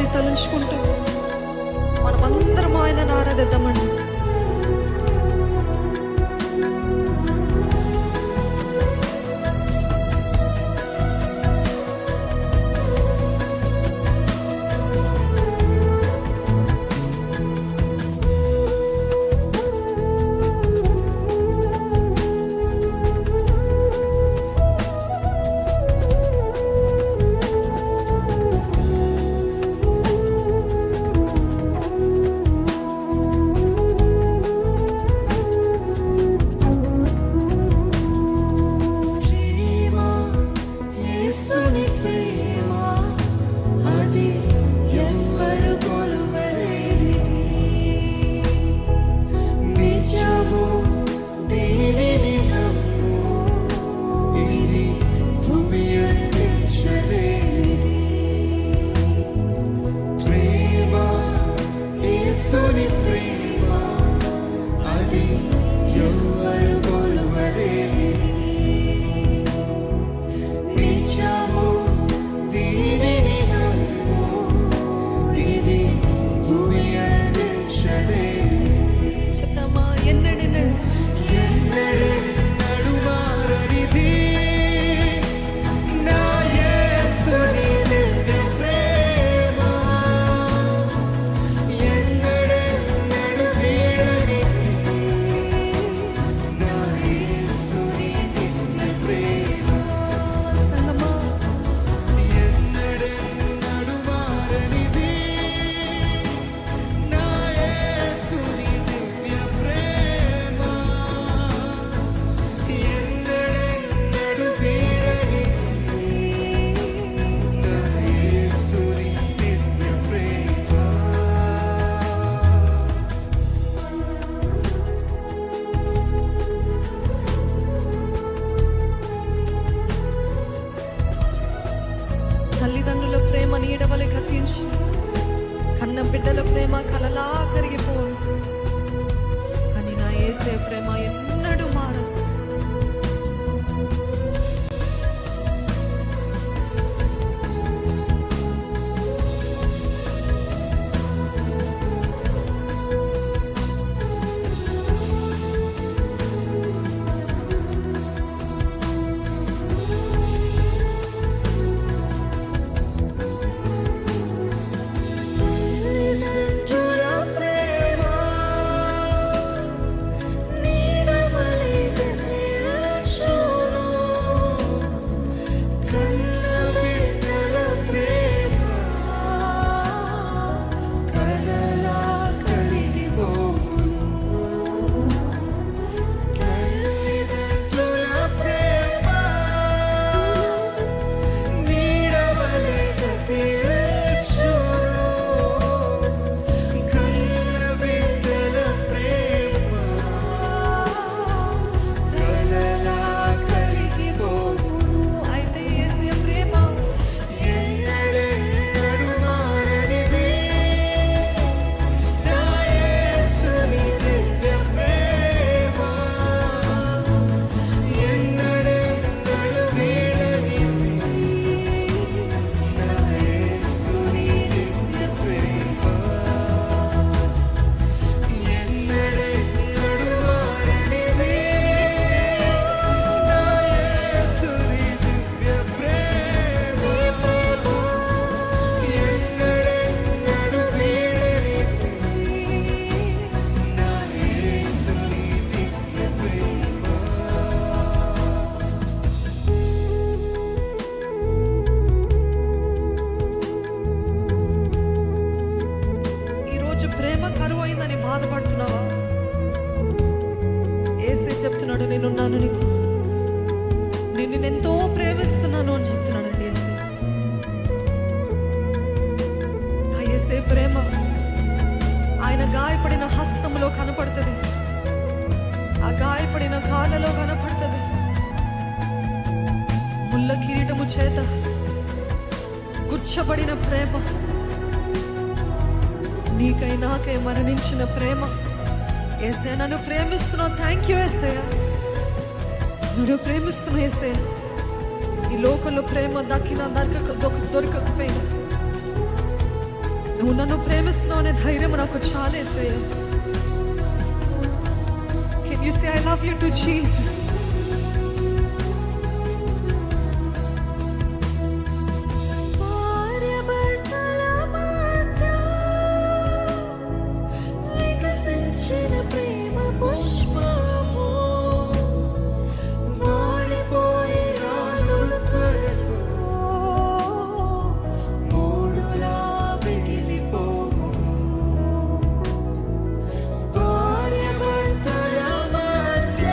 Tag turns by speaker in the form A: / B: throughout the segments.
A: దేవుని తలంచుకుంటూ మనమందరం ఆయనను ఆరాధిద్దామండి. తల్లిదండ్రుల ప్రేమ నీడవలె గతించి కన్న బిడ్డల ప్రేమ కలలా కరిగిపోను, కానీ నా యేసే ప్రేమ ఎన్నడూ మారదు. బాధపడుతున్నావా? యేసే చెప్తున్నాడు, నేనున్నాను నీకు, నేను ఎంతో ప్రేమిస్తున్నాను అని చెప్తున్నాడండి యేసే. ఆ యేసే ప్రేమ ఆయన గాయపడిన హస్తంలో కనపడుతుంది, ఆ గాయపడిన కాళ్ళలో కనపడుతుంది. ముళ్ళ కిరీటము చేత గుచ్చబడిన ప్రేమ, నీకై నాకై మరణించిన ప్రేమ. యేసయ్య నన్ను ప్రేమిస్తున్నావు, థ్యాంక్ యూ యేసయ్య, నన్ను ప్రేమిస్తున్నావు యేసయ్య. ఈ లోకంలో ప్రేమ దొరకకపోయినా నువ్వు నన్ను ప్రేమిస్తున్నావు అనే ధైర్యం నాకు చాలేసయ్యా. Can you say I love you too Jesus?
B: ప్రేమ పుష్పము వాడిపోయి రాలును త్వరలో మూడులా మిగిలిపోవును. భార్య భర్తల మధ్య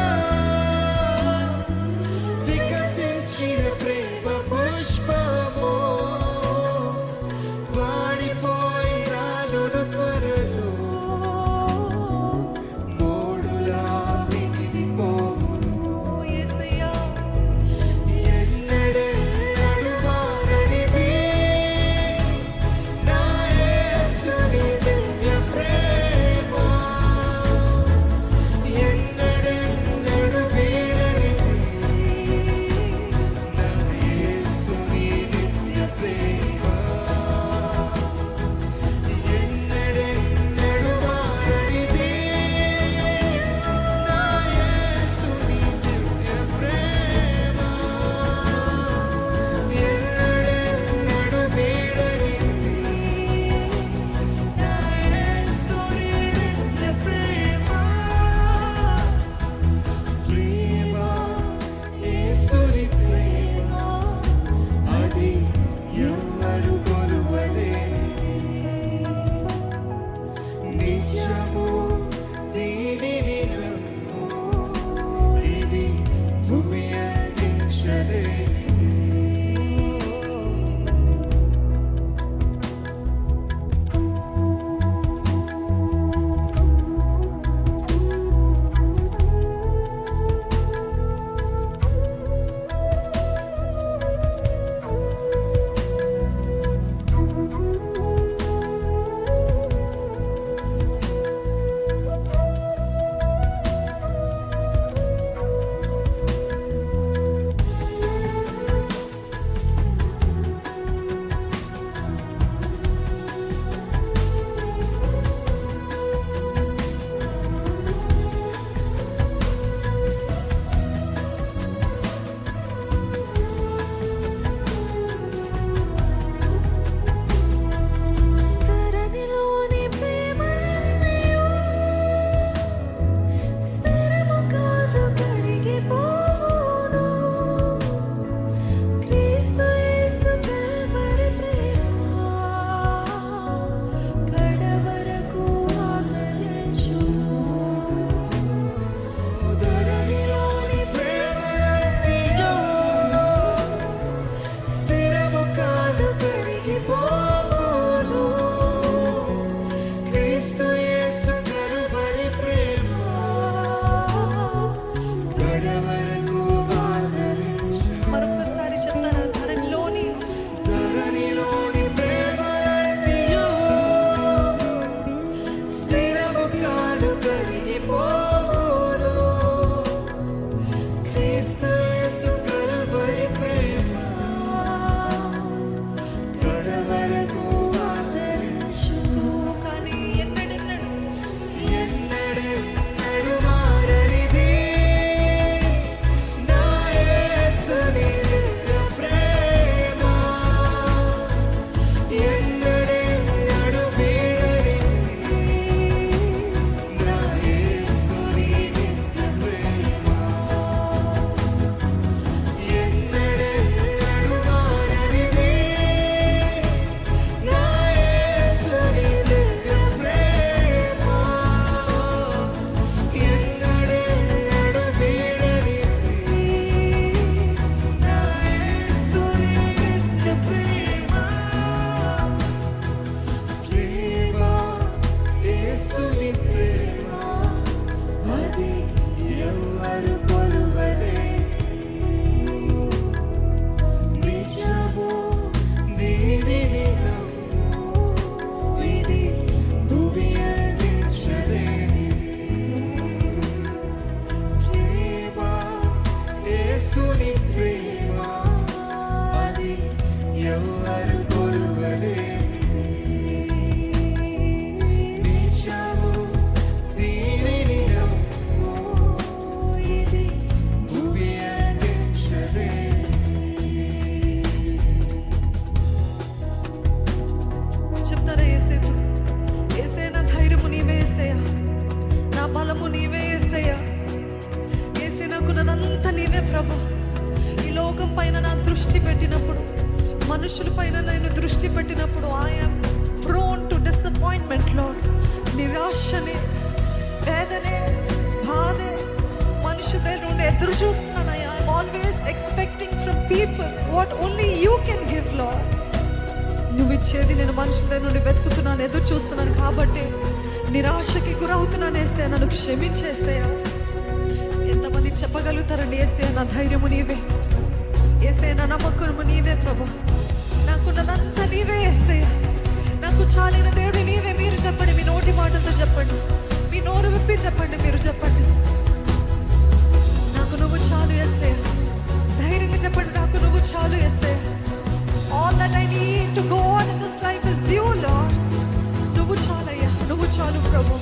A: నేను దృష్టి పెట్టినప్పుడు I'm prone to disappointment Lord. నిరాశనే, వేదనే, బాధే మనుషుల నుండి ఎదురు చూస్తున్నానయ్యా. I'm always expecting from people what only you can give Lord. నువ్వు ఇచ్చేది నేను మనుషుల నుండి వెతుకుతున్నాను, ఎదురు చూస్తున్నాను కాబట్టి నిరాశకి గురవుతున్నాను. ఏసయ్య నన్ను క్షమించేసేయ. ఎంతమంది చెప్పగలుగుతారండి, ఏసయ్య నా ధైర్యము నీవే, ఏసయ్య నా నమ్మకము నీవే ప్రభా, నాకున్నదంతా నీవే ఏసయ్య, నాకు చాలిన దేవుడు నీవే. మీరు చెప్పండి, మీ నోటి మాటలతో చెప్పండి, మీ నోరు విప్పి చెప్పండి, మీరు చెప్పండి, నాకు నువ్వు చాలు ఏసయ్య. ధైర్యంగా చెప్పండి, నాకు నువ్వు చాలు ఏసయ్య. All that I need to go on in this life is you, Lord. నువ్వు చాలయ్యా, నువ్వు చాలు ప్రభు.